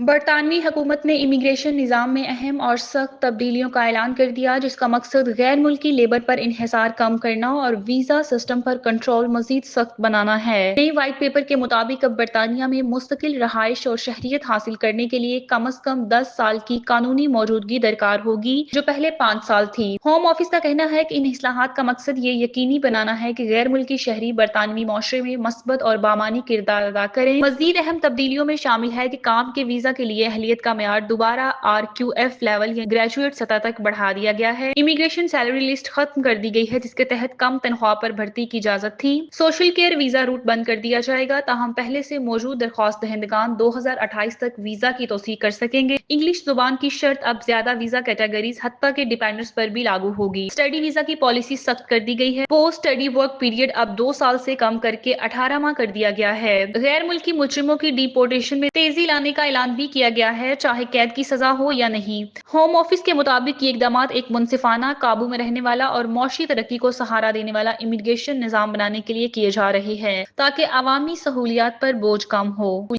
برطانوی حکومت نے امیگریشن نظام میں اہم اور سخت تبدیلیوں کا اعلان کر دیا، جس کا مقصد غیر ملکی لیبر پر انحصار کم کرنا اور ویزا سسٹم پر کنٹرول مزید سخت بنانا ہے۔ نئی وائٹ پیپر کے مطابق اب برطانیہ میں مستقل رہائش اور شہریت حاصل کرنے کے لیے کم از کم 10 سال کی قانونی موجودگی درکار ہوگی، جو پہلے 5 سال تھی۔ ہوم آفس کا کہنا ہے کہ ان اصلاحات کا مقصد یہ یقینی بنانا ہے کہ غیر ملکی شہری برطانوی معاشرے میں مثبت اور بامعنی کردار ادا کریں۔ مزید اہم تبدیلیوں میں شامل ہے کہ کام کے ویزا کے لیے اہلیت کا معیار دوبارہ RQF لیول یا گریجویٹ سطح تک بڑھا دیا گیا ہے۔ امیگریشن سیلری لسٹ ختم کر دی گئی ہے، جس کے تحت کم تنخواہ پر بھرتی کی اجازت تھی۔ سوشل کیئر ویزا روٹ بند کر دیا جائے گا، تاہم پہلے سے موجود درخواست دہندگان 2028 تک ویزا کی توسیع کر سکیں گے۔ انگلش زبان کی شرط اب زیادہ ویزا کیٹیگریز حتیٰ کہ ڈیپینڈنٹس پر بھی لاگو ہوگی۔ اسٹڈی ویزا کی پالیسی سخت کر دی گئی ہے۔ پوسٹ اسٹڈی ورک پیریڈ اب 2 سال سے کم کر کے 18 ماہ کر دیا گیا ہے۔ غیر ملکی مجرموں کی ڈیپورٹیشن میں تیزی لانے کا اعلان بھی کیا گیا ہے، چاہے قید کی سزا ہو یا نہیں۔ ہوم آفس کے مطابق یہ اقدامات ایک منصفانہ، قابو میں رہنے والا اور معاشی ترقی کو سہارا دینے والا امیگریشن نظام بنانے کے لیے کیے جا رہے ہیں، تاکہ عوامی سہولیات پر بوجھ کم ہو۔